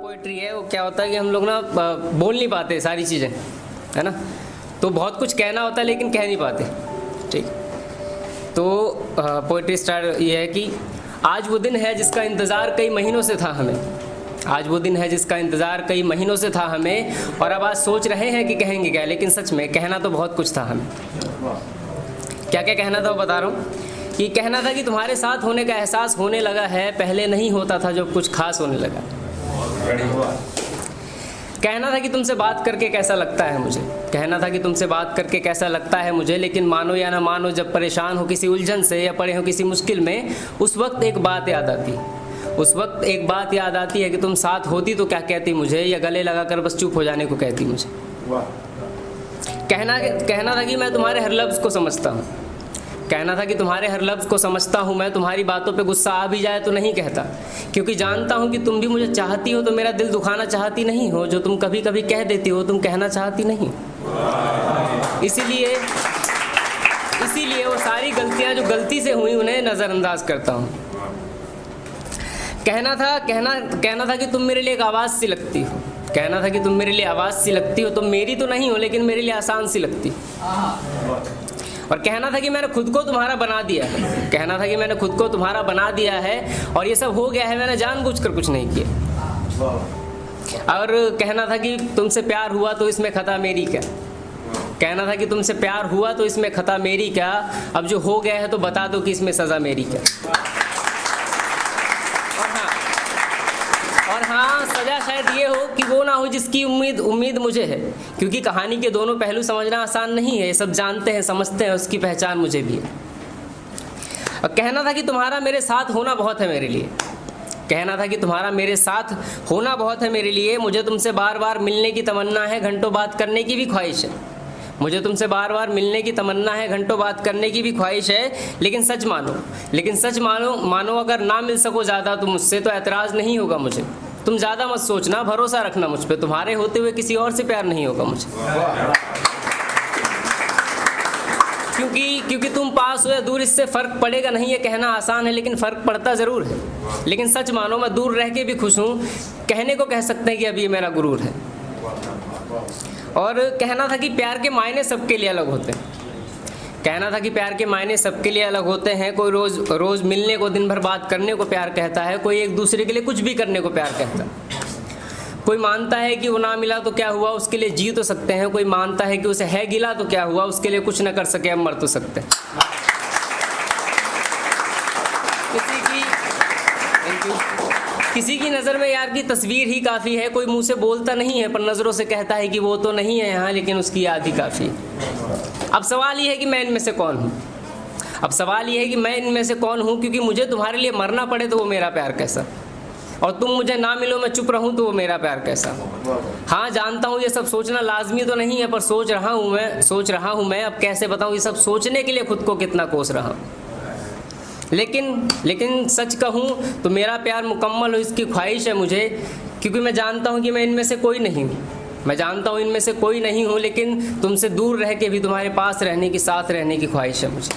Poetry है वो क्या होता है कि हम लोग ना बोल नहीं पाते सारी चीज़ें, है ना। तो बहुत कुछ कहना होता है लेकिन कह नहीं पाते। ठीक, तो पोइट्री स्टार्ट ये है कि आज वो दिन है जिसका इंतज़ार कई महीनों से था हमें। आज वो दिन है जिसका इंतज़ार कई महीनों से था हमें, और अब आज सोच रहे हैं कि कहेंगे क्या, लेकिन सच में कहना तो बहुत कुछ था हमें। क्या क्या कहना था वो बता रहा हूँ। कि कहना था कि तुम्हारे साथ होने का एहसास होने लगा है, पहले नहीं होता था जब कुछ खास होने लगा। कहना था कि तुमसे बात करके कैसा लगता है मुझे, कहना था कि तुमसे बात करके कैसा लगता है मुझे, लेकिन मानो या ना मानो जब परेशान हो किसी उलझन से या पड़े हो किसी मुश्किल में, उस वक्त एक बात याद आती, उस वक्त एक बात याद आती है कि तुम साथ होती तो क्या कहती मुझे, या गले लगाकर बस चुप हो जाने को कहती मुझे। कहना था कि मैं तुम्हारे हर लफ्ज़ को समझता हूँ, कहना था कि तुम्हारे हर लफ्ज़ को समझता हूँ मैं, तुम्हारी बातों पे गुस्सा आ भी जाए तो नहीं कहता, क्योंकि जानता हूँ कि तुम भी मुझे चाहती हो, तो मेरा दिल दुखाना चाहती नहीं हो, जो तुम कभी कभी कह देती हो तुम कहना चाहती नहीं। इसीलिए वो सारी गलतियाँ जो गलती से हुई उन्हें नज़रअंदाज करता हूँ। कहना था कि तुम मेरे लिए एक आवाज़ सी लगती हो, कहना था कि तुम मेरे लिए आवाज़ सी लगती हो, तुम मेरी तो नहीं हो लेकिन मेरे लिए आसान सी लगती। और कहना था कि मैंने खुद को तुम्हारा बना दिया है, कहना था कि मैंने खुद को तुम्हारा बना दिया है, और ये सब हो गया है मैंने जानबूझकर कुछ नहीं किया। और कहना था कि तुमसे प्यार हुआ तो इसमें खता मेरी क्या, कहना था कि तुमसे प्यार हुआ तो इसमें खता मेरी क्या, अब जो हो गया है तो बता दो कि इसमें सज़ा मेरी क्या। और हाँ, सज़ा शायद ये हो कि वो ना हो जिसकी उम्मीद मुझे है, क्योंकि कहानी के दोनों पहलू समझना आसान नहीं है, ये सब जानते हैं समझते हैं, उसकी पहचान मुझे भी है। और कहना था कि तुम्हारा मेरे साथ होना बहुत है मेरे लिए, कहना था कि तुम्हारा मेरे साथ होना बहुत है मेरे लिए, मुझे तुमसे बार बार मिलने की तमन्ना है, घंटों बात करने की भी ख्वाहिश है, मुझे तुमसे बार बार मिलने की तमन्ना है, घंटों बात करने की भी ख्वाहिश है, लेकिन सच मानो अगर ना मिल सको ज़्यादा तुम मुझसे तो ऐतराज़ नहीं होगा मुझे, तुम ज़्यादा मत सोचना, भरोसा रखना मुझ पे, तुम्हारे होते हुए किसी और से प्यार नहीं होगा मुझे। क्योंकि तुम पास हो या दूर इससे फ़र्क पड़ेगा नहीं, ये कहना आसान है लेकिन फ़र्क पड़ता ज़रूर है। लेकिन सच मानो मैं दूर रह के भी खुश हूँ, कहने को कह सकते हैं कि अब ये मेरा गुरूर है। और कहना था कि प्यार के मायने सबके लिए अलग होते हैं, कहना था कि प्यार के मायने सबके लिए अलग होते हैं, कोई रोज़ मिलने को दिन भर बात करने को प्यार कहता है, कोई एक दूसरे के लिए कुछ भी करने को प्यार कहता है, कोई मानता है कि वो ना मिला तो क्या हुआ उसके लिए जी तो सकते हैं, कोई मानता है कि उसे है गिला तो क्या हुआ उसके लिए कुछ न कर सके अब मर तो सकते हैं। किसी की नज़र में यार की तस्वीर ही काफ़ी है, कोई मुंह से बोलता नहीं है पर नज़रों से कहता है कि वो तो नहीं है यहाँ, लेकिन उसकी याद ही काफ़ी है। अब सवाल ये है कि मैं इनमें से कौन हूँ, अब सवाल ये है कि मैं इनमें से कौन हूँ, क्योंकि मुझे तुम्हारे लिए मरना पड़े तो वो मेरा प्यार कैसा, और तुम मुझे ना मिलो मैं चुप रहूँ तो वो मेरा प्यार कैसा। हाँ जानता हूँ ये सब सोचना लाजमी तो नहीं है, पर सोच रहा हूँ मैं, अब कैसे बताऊँ ये सब सोचने के लिए खुद को कितना कोस रहा हूँ। लेकिन सच कहूँ तो मेरा प्यार मुकम्मल हो इसकी ख्वाहिश है मुझे, क्योंकि मैं जानता हूँ कि मैं इनमें से कोई नहीं हूँ, मैं जानता हूँ इनमें से कोई नहीं हूँ, लेकिन तुमसे दूर रह के भी तुम्हारे पास रहने की, साथ रहने की ख्वाहिश है मुझे।